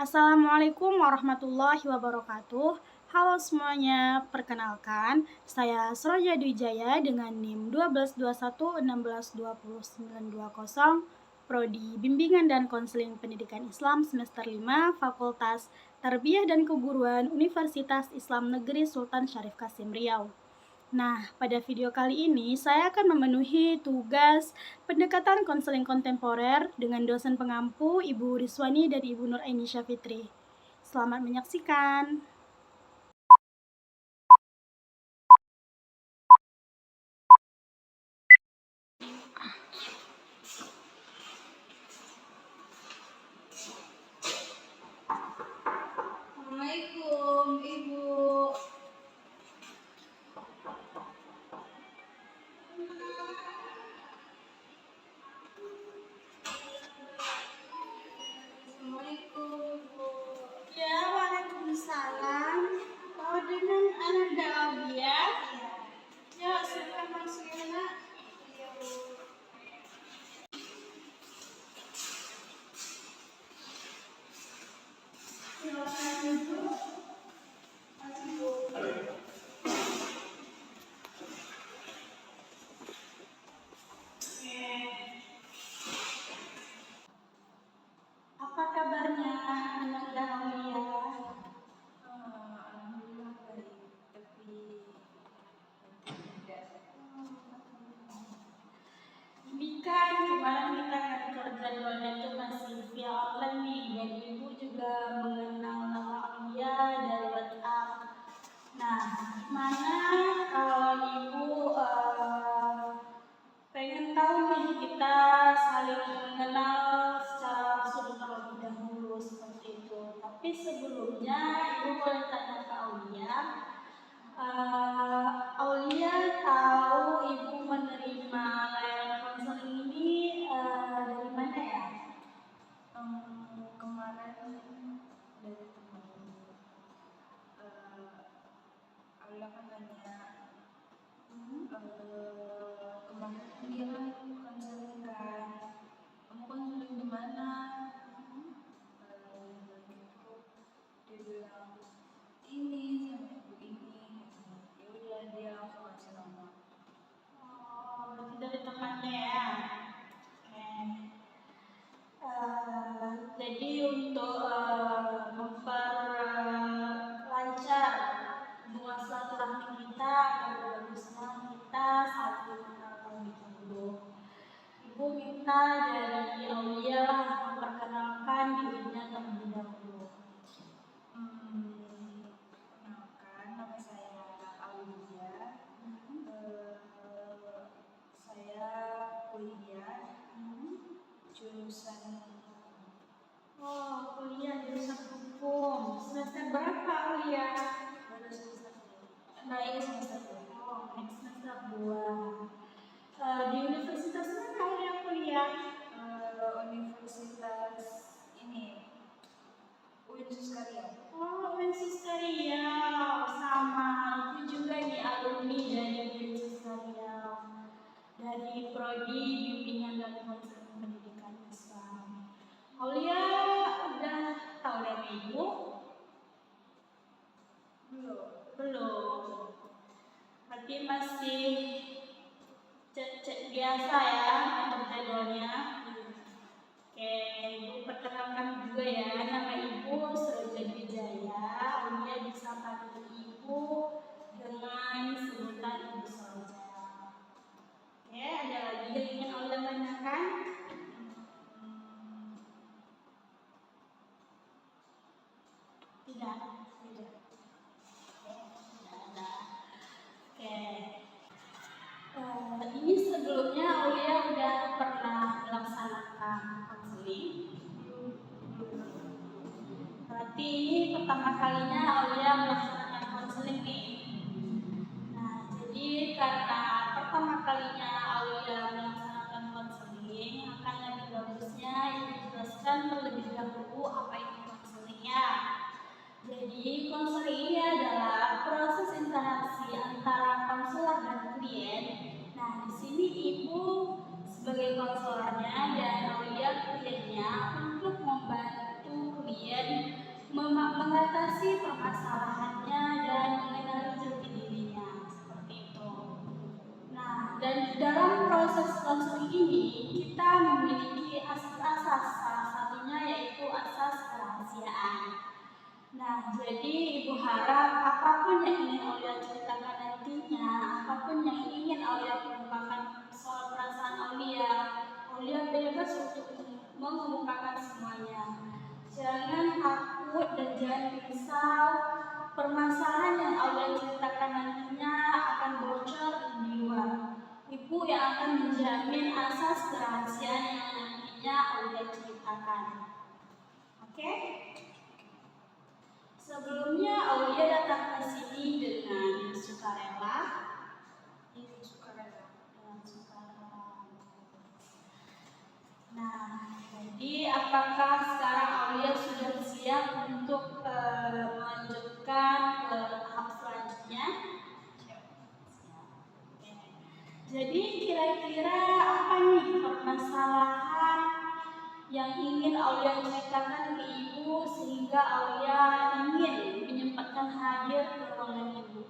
Assalamualaikum warahmatullahi wabarakatuh. Halo semuanya, perkenalkan saya Sroja Dwijaya dengan NIM 1221162020, Prodi Bimbingan dan Konseling Pendidikan Islam semester 5, Fakultas Tarbiyah dan Keguruan Universitas Islam Negeri Sultan Syarif Kasim Riau. Nah, pada video kali ini saya akan memenuhi tugas pendekatan konseling kontemporer dengan dosen pengampu Ibu Riswani dan Ibu Nur Ainisha Fitri. Selamat menyaksikan. Assalamualaikum Ibu. Assalamualaikum Ibu. Ya, waalaikumsalam. Oh, dengan Ananda Aulia. Ya, silakan masuk ya, Nak. Iya Bu. Silakan duduk. Apa kabarnya Ananda Aulia? Alhamdulillah baik, tapi tidak. Ini kan kemarin kita ngatur jadwalnya itu masih via online nih, dan Ibu juga mengenal nama Aulia dari WhatsApp. Nah, gimana kalau Ibu pengen tahu nih kita saling mengenal secara langsung terlebih dahulu seperti itu. Tapi sebelumnya Ibu boleh tanya ke Aulia. Aulia tahu Ibu menerima layanan konseling ini dari mana ya? Kemarin dari teman Allah kan nanya kemarin dia kan konseling kan, kamu konseling di mana? Dia bilang ini sama ibu ini. Ya udah dia langsung kasih nomor. Oh, berarti dari temannya ya. Oke. Jadi untuk memperlancar hubungan silaturahmi kita, ada bagusnya kita saling mengenal terlebih dahulu. Ibu minta dari Aulia lah memperkenalkan dirinya terlebih dahulu. Perkenalkan, nama saya Aulia. Saya kuliah jurusan Oh, kuliah jurusan hukum. Semester berapa Aulia? baru semester naik semester 2. Oh, next semester 2. Di universitas mana Aulia kuliah? Universitas ini UIN Suskaria. Oh, Winchester Riau. Sama, itu juga nih alumni dari Winchester Riau. Dari Prodi Bimbingan dan Konseling Pendidikan Islam. Aulia udah tahu dari Ibu? Belum. Berarti masih cek-cek biasa ya untuk jadwalnya. Oke, Ibu perkenalkan juga ya, nama Ibu Sroja Dwijaya. Aulia bisa panggil Ibu dengan sebutan Ibu Sroja. Oke, ada lagi yang ingin Aulia tanyakan? Tidak. Tidak. Tidak ada. Oke. Ini sebelumnya Aulia udah pernah melaksanakan konseling. Berarti ini pertama kalinya Aulia melaksanakan konseling nih. Nah, jadi karena pertama kalinya Aulia melaksanakan konseling, akan lebih bagusnya Ibu jelaskan terlebih dahulu apa itu konselingnya. Jadi konseling ini adalah proses interaksi antara konselor dan klien. Nah, di sini Ibu sebagai konselornya dan Aulia kliennya untuk membantu klien sih permasalahannya dan mengenali jati dirinya, seperti itu. Nah, dan dalam proses konseling ini kita memiliki asas-asas, salah satunya yaitu asas kerahasiaan. Nah, jadi Ibu harap apapun yang ingin Aulia ceritakan nantinya, apapun yang ingin Aulia kemukakan soal perasaan Aulia, Aulia bebas untuk mengemukakan semuanya. Jangan takut dan jangan risau, permasalahan yang Aulia ceritakan nantinya akan bocor di luar. Ibu yang akan menjamin asas kerahasiaan yang nantinya Aulia ceritakan. Oke? Sebelumnya Aulia datang ke sini dengan sukarela. Ini sukarela. Dengan sukarela. Nah, jadi apakah sekarang Aulia sudah siap untuk melanjutkan ke tahap selanjutnya? Siap. Oke. Jadi kira-kira apa nih permasalahan yang ingin Aulia ceritakan ke Ibu sehingga Aulia ingin menyempatkan hadir ke ruangan Ibu?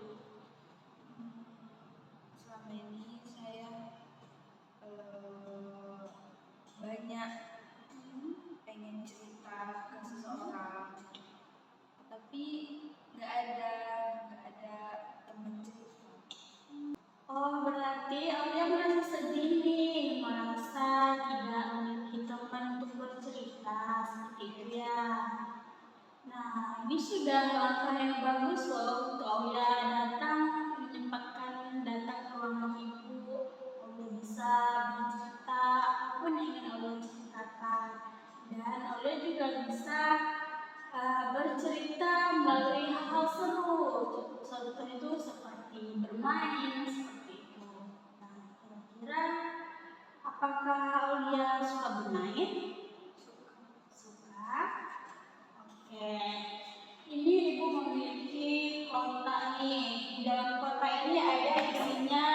Selama ini saya banyak pengen cerita ke seseorang, tapi nggak ada teman cerita. Oh, berarti Aulia merasa sedih nih, merasa tidak memiliki teman untuk bercerita, seperti itu ya. Nah, ini sudah langkah yang bagus loh untuk Aulia menyempatkan datang ke ruangan Ibu. Aulia bisa bercerita apapun yang ingin Aulia ceritakan, dan Aulia juga bisa bercerita melalui hal-hal seru. Contoh itu seperti bermain, seperti itu. Nah, kira-kira apakah Aulia suka bermain? Suka. Oke. Ini Ibu memiliki kotak nih. Di dalam kotak ini ada isinya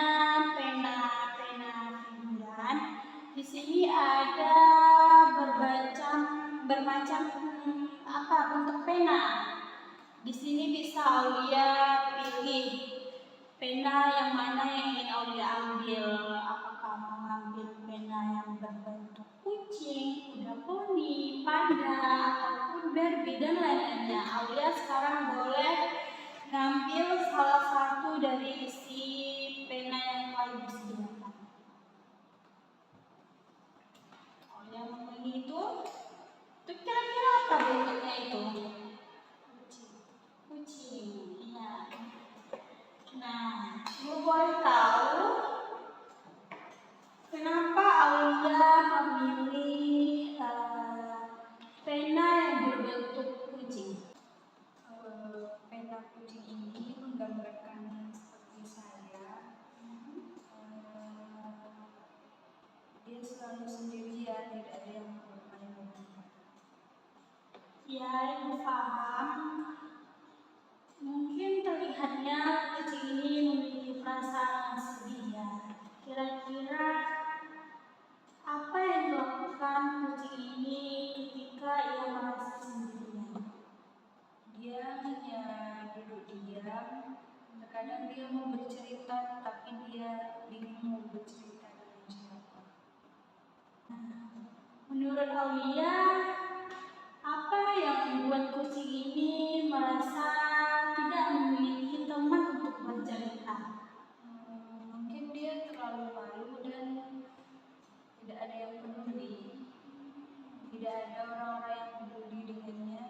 pena-pena figuran. Di sini ada bermacam bentuk pena. Di sini bisa Aulia pilih pena yang mana yang ingin Aulia ambil. Apakah mengambil pena yang berbentuk kucing, kuda poni, panda, ataupun Barbie dan lain-lainnya. Aulia sekarang boleh ngambil salah satu dari isi pena yang telah Ibu sediakan. Aulia memilih itu kira-kira apa bentuknya itu? Kucing, iya. Nah, Ibu boleh tahu kenapa Aulia memilih pena yang berbentuk kucing? Pena kucing ini menggambarkan seperti saya. Dia selalu sendirian, tidak ada yang menemani. Ya, Ibu paham. Mungkin terlihatnya kucing ini memiliki perasaan yang sedih ya. Kira-kira apa yang dilakukan kucing ini ketika ia merasa sendirian? Dia hanya duduk diam. Terkadang dia mau bercerita, tapi dia bingung mau bercerita dengan siapa. Menurut Aulia, apa yang membuat kucing ini merasa tidak memiliki teman untuk bercerita? Mungkin dia terlalu malu dan tidak ada yang peduli. Tidak ada orang-orang yang peduli dengannya.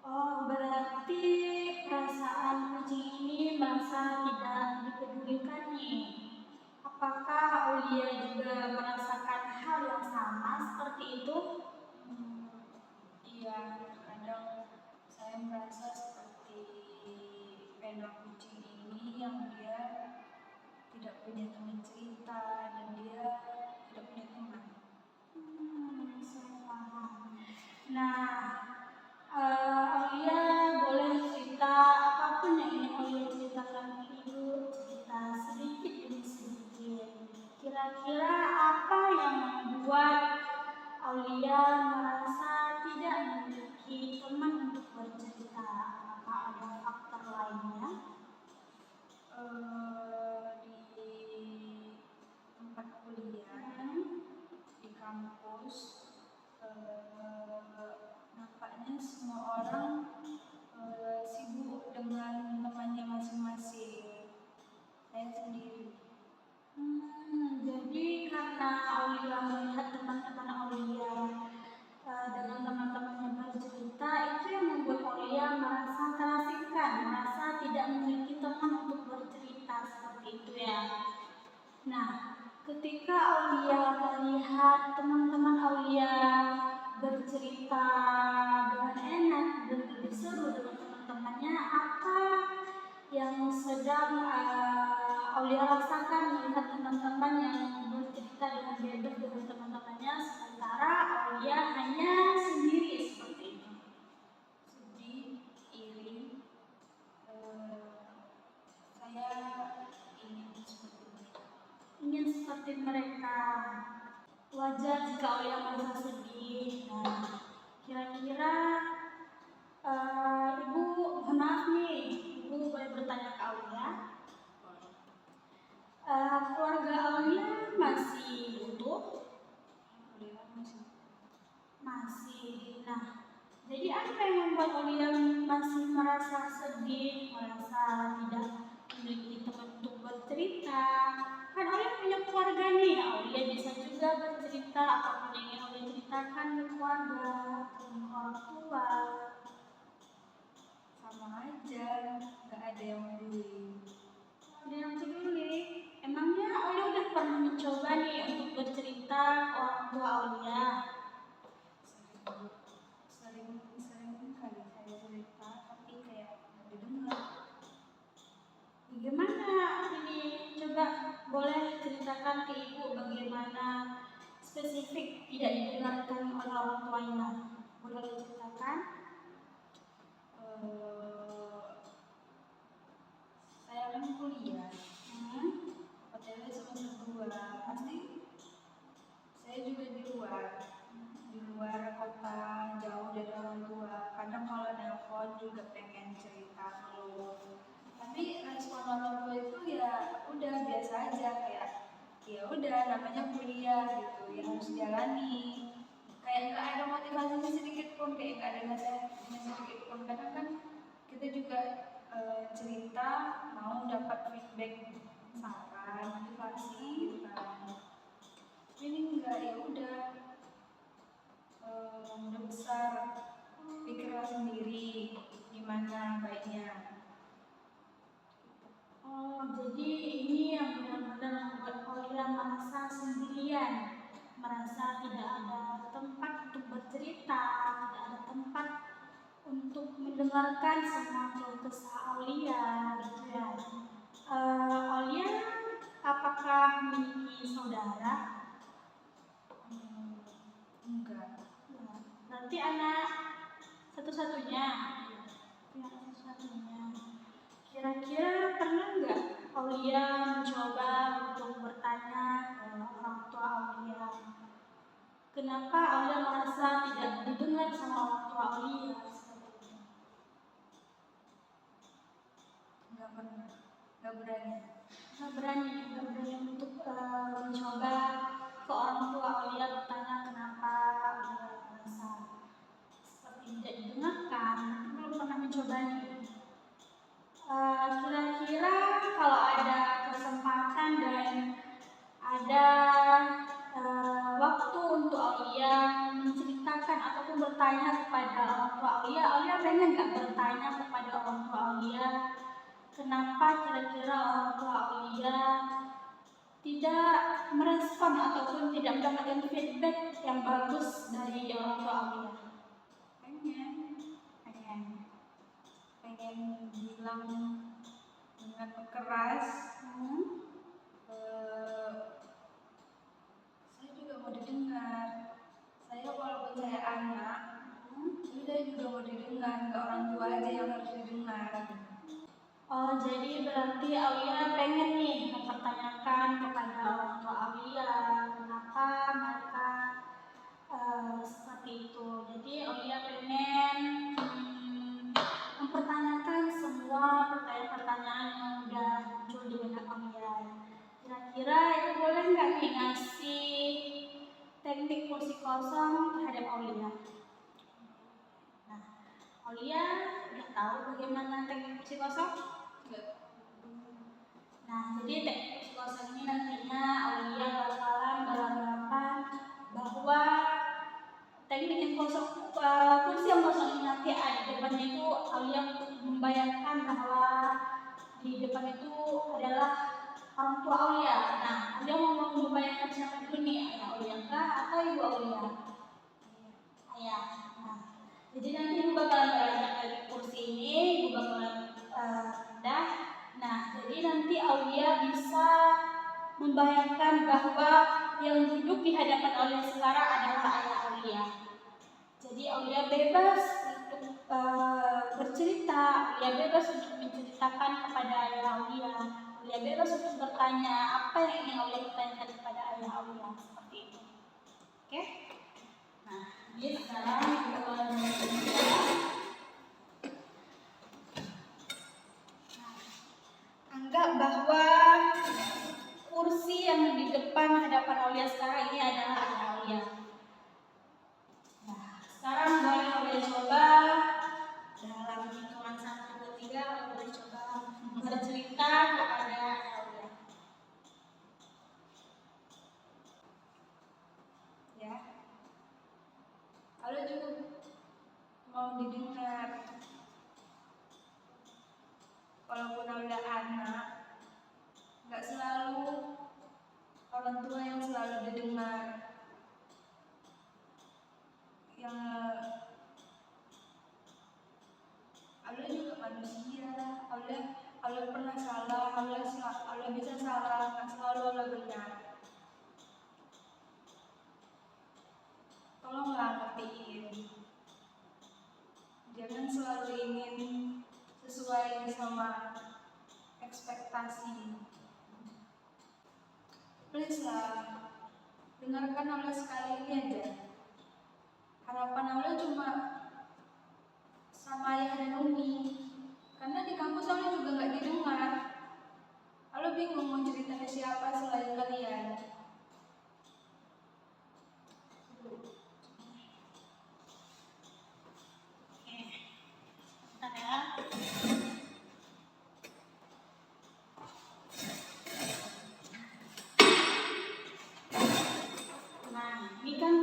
Oh, berarti perasaan kucing ini merasa tidak dipedulikannya. Apakah Aulia juga merasakan hal yang sama seperti itu? Iya, kadang saya merasa seperti pena kucing ini yang dia tidak punya teman cerita dan dia tidak punya teman. Saya paham. Nah, Aulia boleh cerita apapun yang ingin Aulia ceritakan ke Ibu, cerita sedikit demi sedikit. Kira-kira apa yang membuat Aulia merasa tidak memiliki teman untuk semua orang sibuk dengan temannya masing-masing. Saya sendiri. Jadi karena Aulia melihat teman-teman Aulia dengan teman-temannya bercerita, itu yang membuat Aulia merasa terasingkan, merasa tidak memiliki teman untuk bercerita seperti itu ya. Nah, ketika Aulia melihat teman-teman Aulia bercerita dengan enak dan lebih seru dengan teman-temannya, apa yang sedang Aulia rasakan melihat teman-teman yang bercerita dengan bebas dengan teman-temannya, sementara Aulia hanya sendiri seperti itu? Sedih, iri. Saya ingin seperti mereka. Ingin seperti mereka. Wajar jika Aulia merasa sedih. Nah, kira-kira Ibu, mohon maaf nih, Ibu boleh bertanya ke Aulia. Keluarga Aulia masih utuh? Masih. Nah, jadi apa yang membuat Aulia masih merasa sedih, merasa tidak memiliki teman untuk bercerita? Kan Aulia punya keluarga nih, Aulia bisa juga bercerita apapun yang ingin Aulia ceritakan ke keluarga, ke orang tua. Sama aja, nggak ada yang peduli. Ada yang peduli. Emangnya Aulia udah pernah mencoba nih untuk bercerita ke orang tua Aulia? Sering kali saya cerita, tapi kayak nggak didengar. Bagaimana ini? Coba boleh ceritakan ke Ibu bagaimana spesifik tidak didengarkan oleh orang tuanya. Boleh diceritakan? Saya kan kuliah, OTW semester 2, pasti saya juga di luar kota, jauh dari orang tua. Kadang kalau nelpon juga pengen cerita dulu, tapi respon orang tua itu ya udah biasa aja, kayak ya udah namanya kuliah gitu, ya harus jalani. Kayak nggak ada motivasinya sedikit pun, kayak nggak ada nasihatnya sedikit pun. Kadang kan kita juga cerita mau dapat feedback, saran, motivasi gitu kan. Ini enggak, ya udah besar, pikirlah sendiri gimana baiknya. Oh, jadi ini yang benar-benar membuat Aulia merasa sendirian, merasa tidak ada tempat untuk bercerita, tidak ada tempat untuk mendengarkan semua keluh kesah Aulia, gitu ya. Aulia, apakah memiliki saudara? Enggak. Berarti anak satu-satunya. Ya, satu-satunya. Kira-kira pernah nggak Aulia mencoba untuk bertanya ke orang tua Aulia, kenapa Aulia merasa tidak didengar sama orang tua Aulia? Enggak pernah, enggak berani. Nggak berani untuk mencoba ke orang tua Aulia bertanya kenapa Aulia merasa seperti tidak didengarkan, belum pernah mencobanya. Kira-kira kalau ada kesempatan dan ada waktu untuk Aulia menceritakan ataupun bertanya kepada orang tua Aulia, Aulia pengen nggak bertanya kepada orang tua Aulia kenapa kira-kira orang tua Aulia tidak merespon ataupun tidak mendapatkan feedback yang bagus dari orang tua Aulia? Pengen bilang dengan keras, saya juga mau didengar. Saya walaupun saya anak, saya juga mau didengar, nggak orang tua aja yang harus didengar. Oh, jadi berarti Aulia pengen nih mempertanyakan kepada orang tua Aulia kenapa mereka seperti itu. Jadi Aulia pengen mempertanyakan semua pertanyaan-pertanyaan yang udah muncul di benak Aulia. Kira-kira itu boleh nggak nih ngasih teknik kursi kosong terhadap Aulia? Nah, Aulia udah tahu bagaimana teknik kursi kosong? Nah, jadi teknik kursi kosong ini nantinya Aulia bakalan beranggapan bahwa teknik yang kosong, kursi yang kosong ini nanti ada di depannya itu Aulia membayangkan bahwa di depan itu adalah orang tua Aulia. Nah, Aulia mau membayangkan siapa dulu nih, ayah Aulia kah atau ibu Aulia? Ayah. Nah, jadi nanti ibu bakalan beranjak dari kursi ini, ibu bakalan pindah. Nah, jadi nanti Aulia bisa membayangkan bahwa yang duduk di hadapan Aulia sekarang adalah ayah Aulia. Jadi Aulia bebas untuk bercerita, Aulia bebas untuk menceritakan kepada ayah Aulia, Aulia bebas untuk bertanya apa yang ingin Aulia bertanyakan kepada ayah Aulia, seperti itu. Oke? Nah, jadi sekarang kita akan anggap bahwa kursi yang di depan hadapan Aulia sekarang ini adalah ayah Aulia. Nah, sekarang boleh Aulia coba dalam hitungan 1, 2, 3, Aulia coba bercerita kepada ayah Aulia. Ya, Aulia juga mau didengar. Walaupun Aulia anak, nggak selalu orang tua yang selalu didengar. Yang Aulia juga manusia. Aulia pernah salah. Aulia bisa salah. Nggak selalu Aulia benar. Tolonglah ngertiin. Jangan selalu ingin sesuai sama ekspektasi. Please lah, dengarkan Aulia sekali ini aja. Harapan Aulia cuma sama ayah dan umi, karena di kampus Aulia juga nggak didengar. Aulia bingung mau cerita ke siapa selain kalian.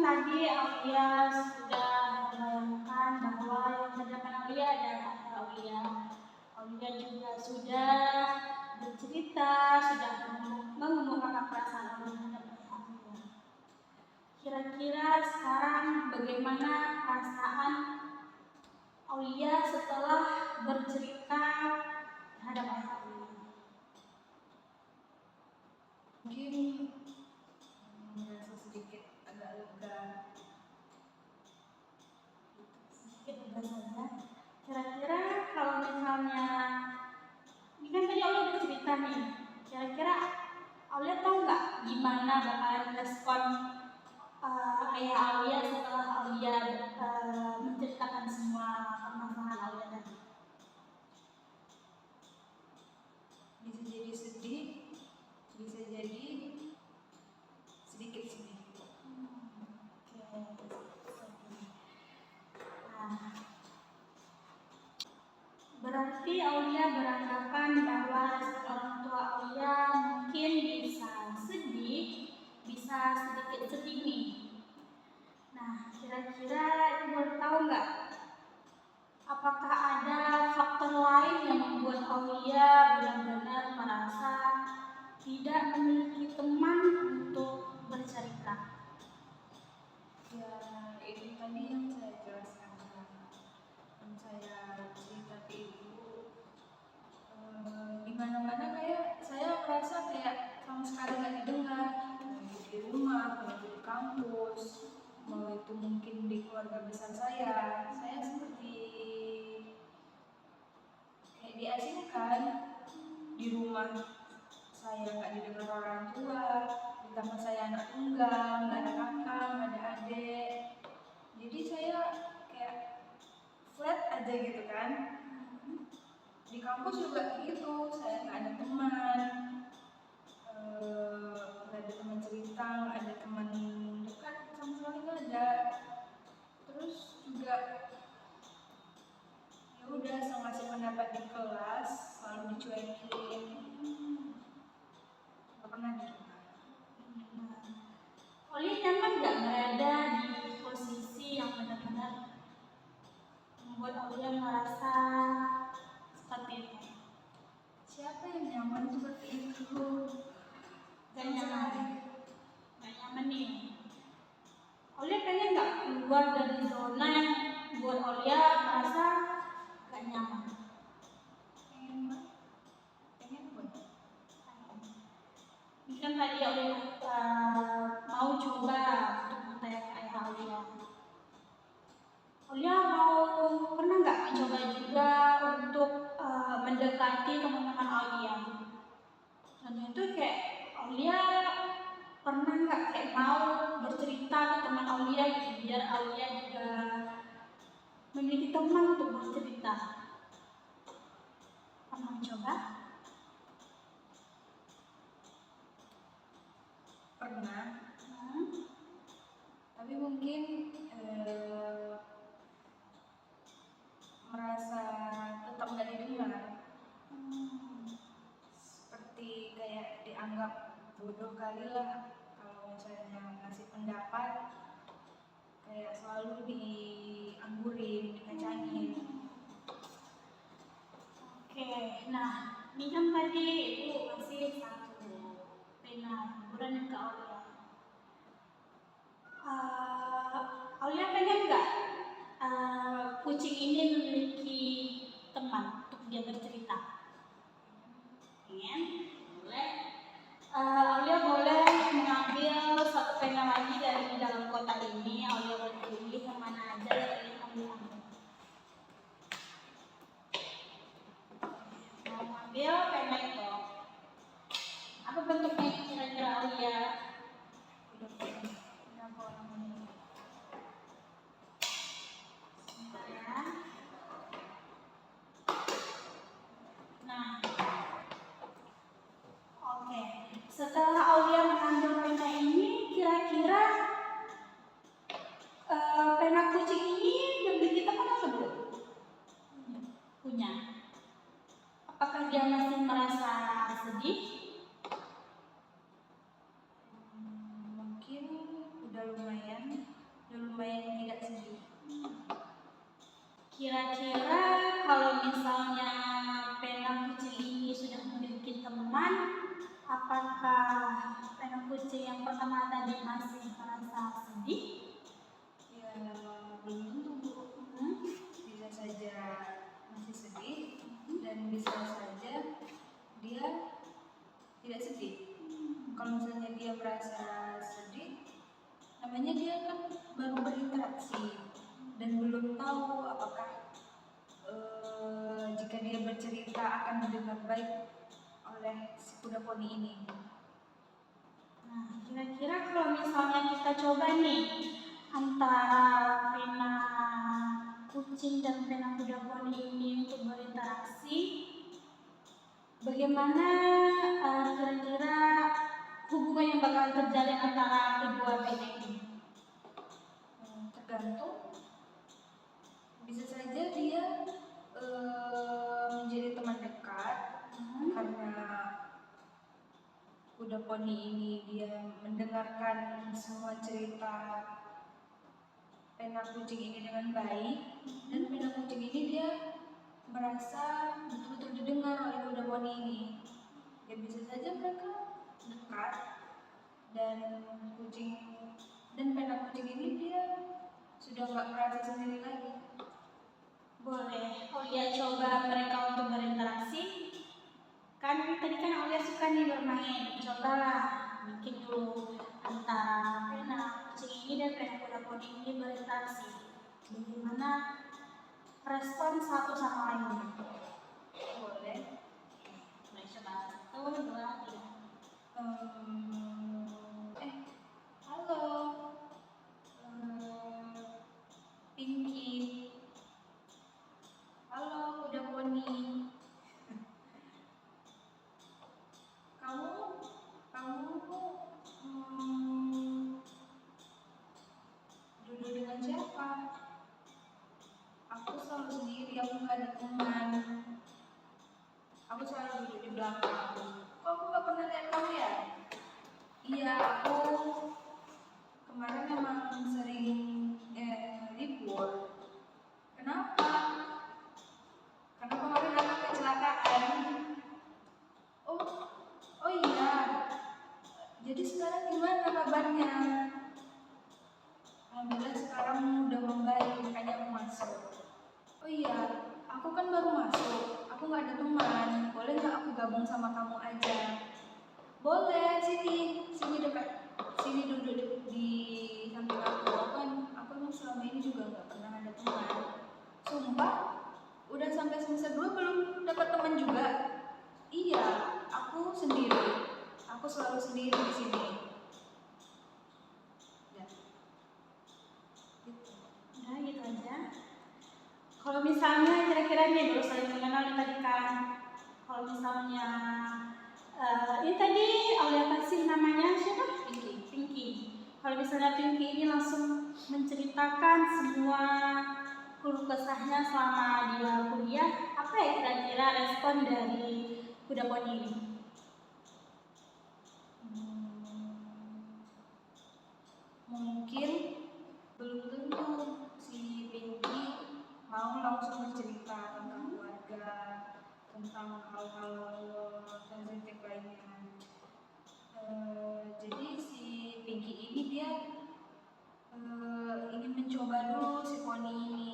Tadi Aulia sudah membayangkan bahwa yang hadapan Aulia adalah Aulia. Aulia juga sudah bercerita, sudah mengemukakan perasaan Aulia terhadap Aulia. Kira-kira sekarang bagaimana perasaan Aulia setelah bercerita terhadap Aulia? Mungkin merasa sedikit agak lega. Saja. Kira-kira kalau misalnya ini kan tadi Aulia udah cerita nih, kira-kira Aulia tahu nggak gimana bakalan respon ayah Aulia setelah Aulia menceritakan semua permasalahan Aulia tadi? Bisa jadi sedih, bisa jadi sedikit sedih. Berarti Aulia beranggapan bahwa respon orang tua Aulia mungkin bisa sedih, bisa sedikit sedih nih. Nah, kira-kira Ibu boleh tahu nggak? Apakah ada faktor lain yang membuat Aulia benar-benar merasa tidak memiliki teman untuk bercerita? Ya, itu tadi yang saya jelaskan kan. Yang saya cerita ke ibu, di mana-mana kayak saya merasa kayak sama sekali nggak didengar. Mau itu di rumah, mau itu di kampus, mau itu mungkin di keluarga besar saya seperti kayak diasingkan. Di rumah saya nggak didengar orang tua, ditambah saya anak tunggal, nggak ada kakak, nggak ada adik, jadi saya kayak flat aja gitu kan. Di kampus juga gitu, saya nggak ada teman, nggak ada teman cerita, nggak ada teman dekat, sama sekali nggak ada. Terus juga pendapat di kelas selalu dicuekin, nggak pernah diterima. Aulia nyaman nggak berada di posisi yang benar-benar membuat Aulia merasa seperti itu? Siapa yang nyaman seperti itu? Gak nyaman, gak nyaman nih. Aulia pengen nggak keluar dari zona yang buat Aulia merasa gak nyaman? Pengen banget. Ini kan tadi Aulia mau coba untuk bertanya ke ayah Aulia. Aulia pernah nggak mencoba juga untuk mendekati teman-teman Aulia? Dan itu kayak Aulia pernah nggak kayak mau bercerita ke teman Aulia gitu, biar Aulia juga memiliki teman untuk bercerita. Pernah mencoba? Pernah. Tapi mungkin merasa tetap nggak didengar. Seperti kayak dianggap bodoh kali lah kalau misalnya ngasih pendapat, kayak selalu dianggurin, dikacangin. Oke, nah ini kan tadi Ibu kasih satu pena hiburan ke Aulia. Aulia pengen nggak kucing ini memiliki teman untuk dia bercerita? Pengen? Boleh. Aulia boleh mengambil satu pena lagi dari dalam kotak ini. Aulia boleh pilih yang mana aja yang ingin Aulia ambil. Mau ambil pena itu? Apa bentuknya kira-kira Aulia? Udah kok ini. Sebentar ya. Nah, oke. Setelah Aulia mengambil pena ini, kira-kira pena kucing ini memiliki teman atau belum? Punya. Apakah dia masih merasa sedih? Mungkin udah lumayan tidak sedih. Kira-kira kalau misalnya pena kucing ini sudah memiliki teman, apakah pena kucing yang pertama tadi masih merasa sedih? Ya belum tentu Bu. Bisa saja masih sedih dan bisa saja dia tidak sedih. Kalau misalnya dia merasa sedih, namanya dia kan baru berinteraksi dan belum tahu apakah jika dia bercerita akan didengar baik oleh si kuda poni ini. Nah, kira-kira kalau misalnya kita coba nih antara pena kucing dan pena kuda poni ini untuk berinteraksi, bagaimana kira-kira hubungan yang bakal terjalin antara kedua pena ini? Tergantung, bisa saja dia menjadi teman dekat karena kuda poni ini dia mendengarkan semua cerita pena kucing ini dengan baik, dan pena kucing ini dia merasa betul-betul didengar oleh kuda poni ini. Ya bisa saja mereka dekat, dan pena kucing ini dia sudah nggak merasa sendiri lagi. Boleh Aulia coba mereka untuk berinteraksi. Kan tadi kan Aulia suka nih bermain. Cobalah bikin dulu antara pena kucing ini dan pena kuda poni ini berinteraksi. Bagaimana respon satu sama lain? Boleh. Boleh coba 1, 2, 3. Halo, Pinky. Halo, kuda poni. Kamu duduk dengan siapa? Aku selalu sendiri, aku nggak ada teman. Aku selalu duduk di belakang. Kok aku nggak pernah lihat kamu ya? Iya, aku kemarin memang sering libur. Kenapa? Karena kemarin aku kecelakaan. Oh, oh iya. Jadi sekarang gimana kabarnya? Alhamdulillah sekarang udah membaik, makanya aku masuk. Oh iya, aku kan baru masuk. Aku nggak ada teman. Boleh nggak aku gabung sama kamu aja? Boleh, sini dekat. Sini duduk di samping aku. Aku emang selama ini juga nggak pernah ada teman. Sumpah, udah sampai semester 2 belum dapat teman juga. Iya, aku sendiri. Aku selalu sendiri di sini. Ya, gitu. Udah gitu aja. Kalau misalnya kira-kira nih baru saling mengenal tadi kan, kalau misalnya ini tadi Aulia kasih namanya siapa? Pinky. Kalau misalnya Pinky ini langsung menceritakan semua keluh kesahnya selama dia kuliah, apa ya kira-kira respon dari kuda poni ini? Mungkin belum tentu si Pinky mau langsung bercerita tentang keluarga, tentang hal-hal sensitif lainnya. Jadi si Pinky ini dia ingin mencoba dulu si poni ini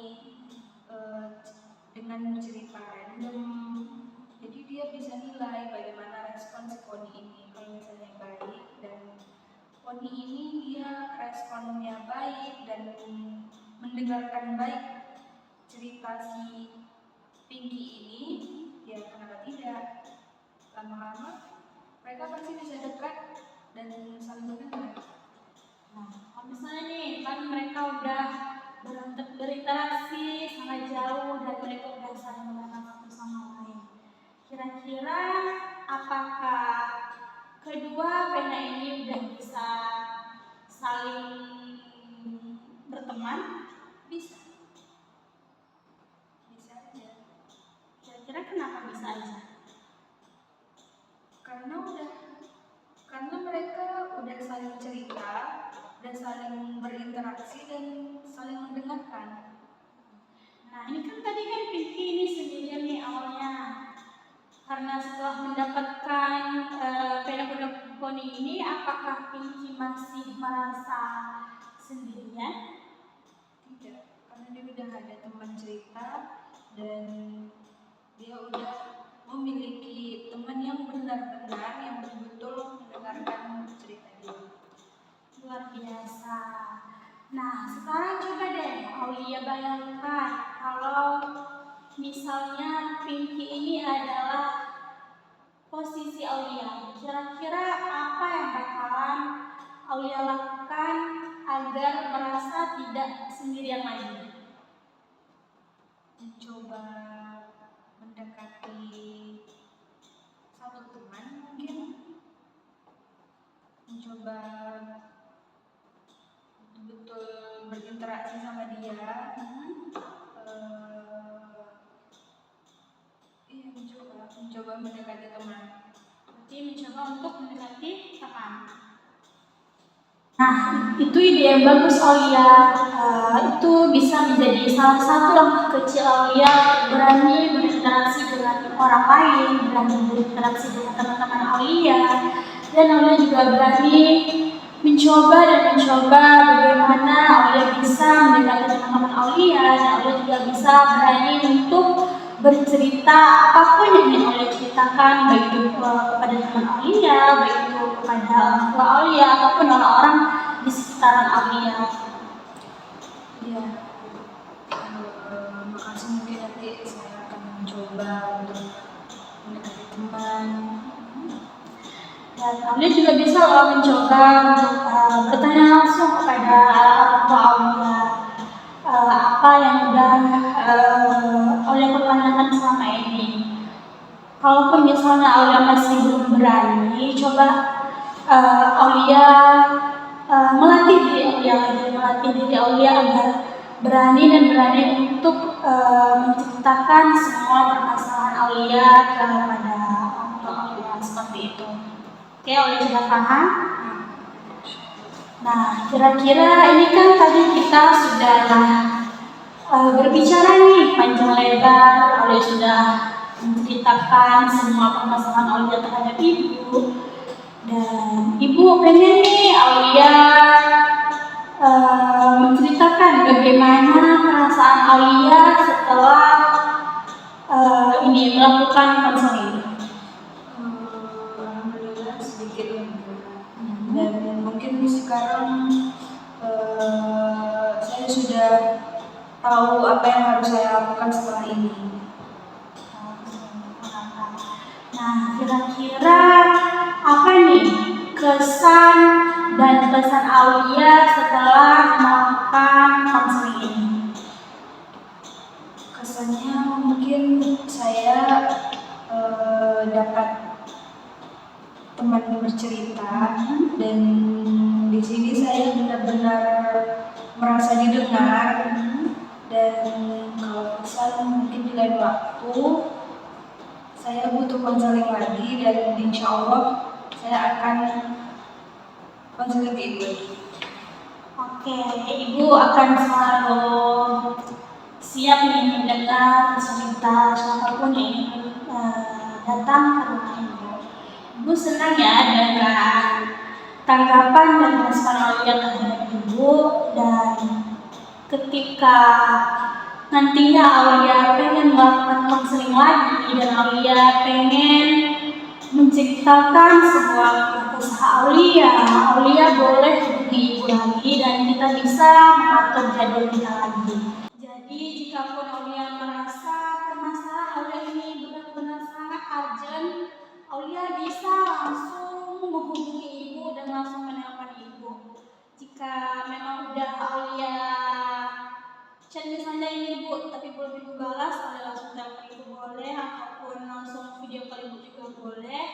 dengan cerita random. Jadi dia bisa nilai bagaimana respon si poni ini. Kalau misalnya baik dan poni ini dia responnya baik dan mendengarkan baik cerita si Pinky ini, ya kenapa tidak? Lama-lama mereka pasti bisa dekat dan saling mengenal. Nah, kalau misalnya nih kan mereka udah berinteraksi sangat jauh dan mereka udah saling mengenal satu sama lain. Kira-kira apakah kedua pena ini udah bisa saling berteman? Bisa aja. Kira-kira kenapa bisa aja? Karena mereka udah saling cerita dan saling berinteraksi dan saling mendengarkan. Nah ini kan tadi kan Pinky ini sendirian nih awalnya, karena setelah mendapatkan pena kuda poni ini, apakah Pinky masih merasa sendirian? Tidak, karena dia udah ada teman cerita dan dia udah memiliki teman yang benar-benar yang betul-betul mendengarkan cerita dia. Luar biasa. Nah sekarang coba deh Aulia bayangkan kalau misalnya Pinky ini adalah posisi Aulia. Kira-kira apa yang bakalan Aulia lakukan agar merasa tidak sendirian lagi? Mencoba mendekati satu teman mungkin, mencoba betul-betul berinteraksi sama dia. Mencoba mendekati teman. Berarti mencoba untuk mendekati teman. Nah, itu ide yang bagus Aulia. Itu bisa menjadi salah satu langkah kecil Aulia berani berinteraksi dengan orang lain, berani berinteraksi dengan teman-teman Aulia, dan Aulia juga berani mencoba bagaimana Aulia bisa mendekati teman-teman Aulia, dan Aulia juga bisa berani untuk bercerita apapun yang ingin Aulia ceritakan, baik itu kepada teman Aulia, baik itu kepada orang tua Aulia ataupun orang-orang di sekitaran Aulia. Ya, makasih, mungkin nanti saya akan mencoba untuk mendekati teman. Dan Aulia juga bisa mencoba untuk bertanya langsung kepada orang tua Aulia apa yang udah Aulia pertanyakan selama ini. Kalaupun misalnya Aulia masih belum berani, coba Aulia melatih diri Aulia agar berani untuk menceritakan semua permasalahan Aulia kepada itu. Oke, Aulia sudah paham? Nah, kira-kira ini kan tadi kita sudah berbicara nih panjang lebar. Aulia sudah menceritakan semua permasalahan Aulia terhadap ibu, dan ibu pengen nih Aulia menceritakan bagaimana perasaan Aulia setelah ini melakukan konseling. Alhamdulillah sedikit lega. Dan mungkin sekarang saya sudah tahu apa yang harus saya lakukan setelah ini. Nah, kira-kira apa nih kesan dan pesan Aulia setelah melakukan konseling ini? Kesannya mungkin saya dapat teman bercerita, dan di sini saya benar-benar merasa didengar. Dan kalau pesan mungkin di lain waktu saya butuh konseling lagi, dan insya Allah saya akan konseling ke ibu lagi. Oke, ibu akan selalu siap nih mendengar cerita siapapun yang ingin datang ke rumah ibu. Ibu senang ya dengan tanggapan dan respon Aulia terhadap ibu, dan ketika nantinya Aulia pengen melakukan konseling lagi dan Aulia pengen menciptakan sebuah usaha Aulia boleh hubungi ibu lagi dan kita bisa mengatur jadwal kita lagi. Jadi jikapun Aulia merasa permasalahan Aulia ini benar-benar sangat urgent, Aulia bisa langsung menghubungi ibu dan langsung menelpon ibu. Jika memang udah Aulia chat misalnya ini ibu tapi belum ibu balas, Aulia langsung telepon ibu boleh, ataupun langsung video call ibu juga boleh.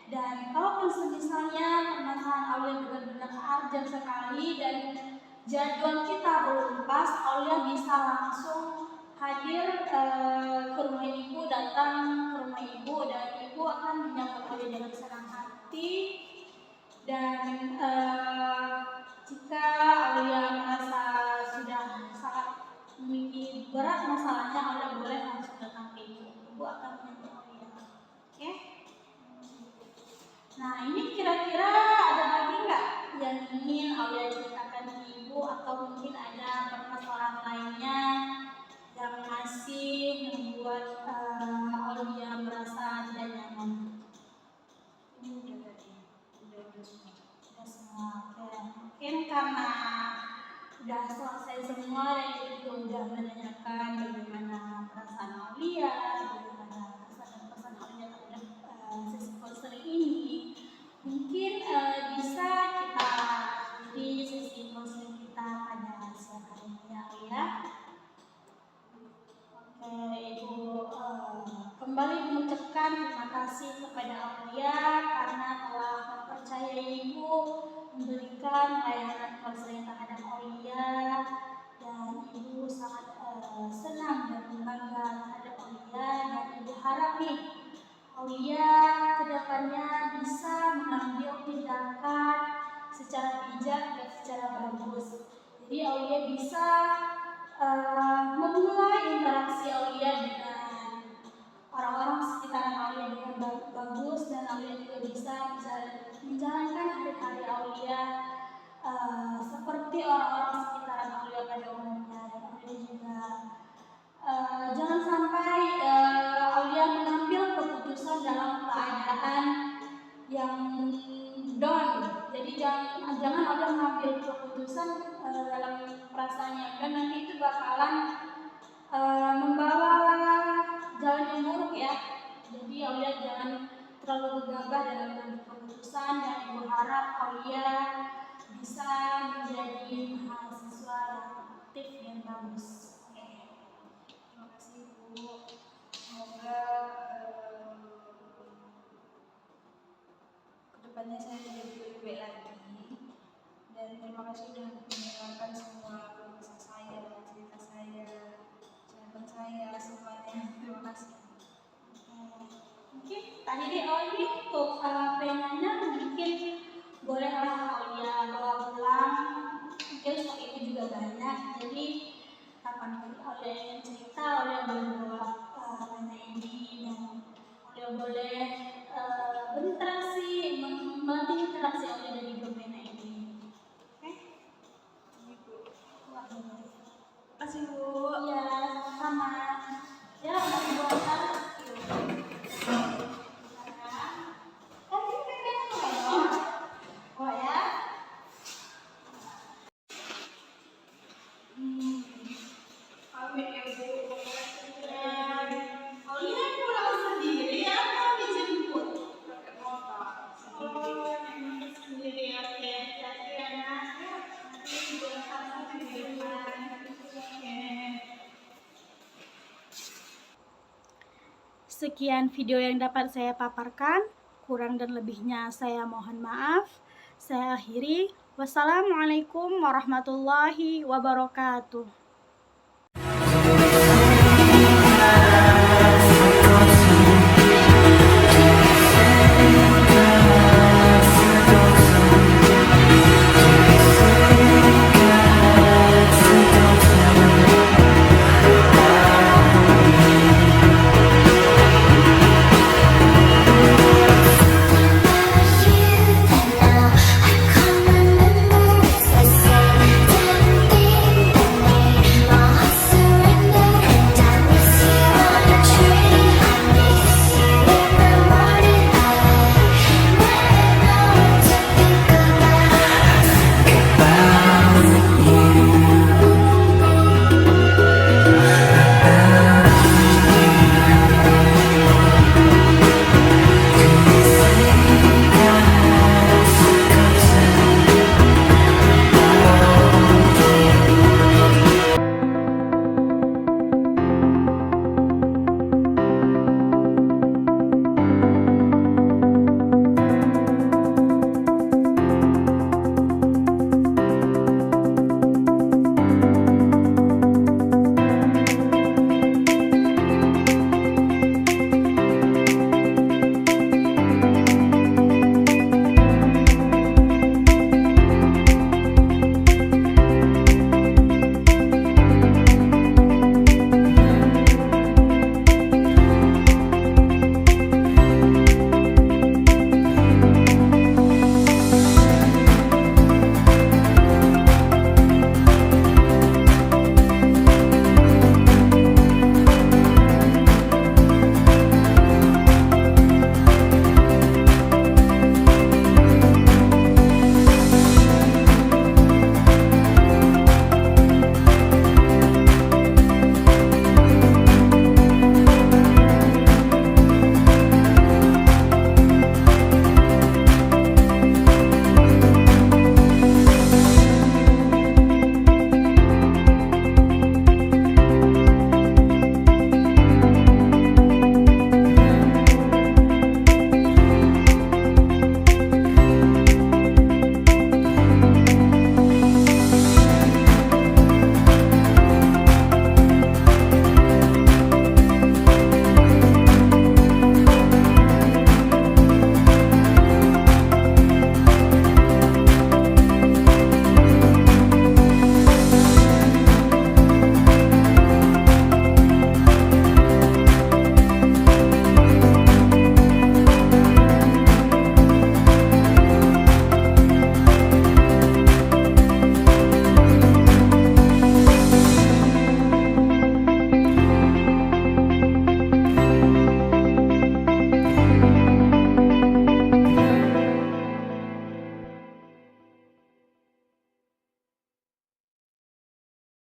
Dan kalau misalnya permasalahan Aulia benar-benar urgent sekali dan jadwal kita belum pas, Aulia bisa langsung hadir ke rumah ibu, datang ke rumah ibu, dan ibu akan menyambut Aulia dengan senang hati. Dan jika Aulia merasa sudah sangat memiliki berat masalahnya, Aulia boleh langsung datang ke ibu. Ibu akan menyambut Aulia. Oke? Nah, ini kira-kira ada lagi nggak yang ingin Aulia ceritakan ke ibu, atau mungkin ada permasalahan lainnya yang masih membuat Aulia merasa tidak nyaman? Ini udah tadi, udah semua. Udah semua. Oke. Mungkin karena udah selesai semua dan ibu juga udah menanyakan bagaimana perasaan Aulia, bagaimana kesan dan pesan Aulia terhadap sesi konseling ini. Mungkin bisa kita akhiri sesi konseling kita pada siang hari ini ya Aulia. Oke, ibu kembali mengucapkan terima kasih kepada Aulia karena telah mempercayai ibu memberikan layanan konseling terhadap Aulia, dan ibu sangat senang dan bangga terhadap Aulia, dan ibu harap nih Aulia kedepannya bisa mengambil tindakan secara bijak dan secara bagus. Jadi Aulia bisa memulai interaksi Aulia dengan orang-orang sekitaran Aulia dengan bagus, dan Aulia juga bisa menjalankan hari-hari Aulia seperti orang-orang sekitaran Aulia pada umumnya. Dan Aulia juga jangan sampai Aulia mengambil keputusan dalam keadaan yang down. Jadi jangan Aulia mengambil keputusan dalam perasaan yang down, nanti itu bakalan membawa jalan yang buruk ya. Jadi Aulia jangan terlalu gegabah dalam mengambil keputusan, dan ibu harap Aulia bisa menjadi mahasiswa yang aktif dan bagus. Terima kasih Bu. Semoga kedepannya saya jadi lebih baik lagi. Dan terima kasih sudah mendengarkan semua kisah saya, cerita saya, jawaban saya, semuanya. Terima kasih. Mungkin tadi Oli untuk penanya mungkin bolehlah Aulia bawa pulang, mungkin stok itu juga banyak, jadi kapan Aulia ingin cerita Aulia boleh bawa pena ini, dan Aulia boleh berinteraksi, melatih interaksi Aulia dari dua pena ini. Oke? Wah, Kasih Bu. iya, sama. Ya, masih buatan. Oh ya. Pamit ya Bu. Aulia pulang sendiri atau dijemput? Pakai motor. Oh, naik motor sendiri, oke. Hati-hati ya, Nak. Nanti jangan sampai di depan. Oke. Sekian video yang dapat saya paparkan. Kurang dan lebihnya saya mohon maaf. Saya akhiri. Wassalamualaikum warahmatullahi wabarakatuh.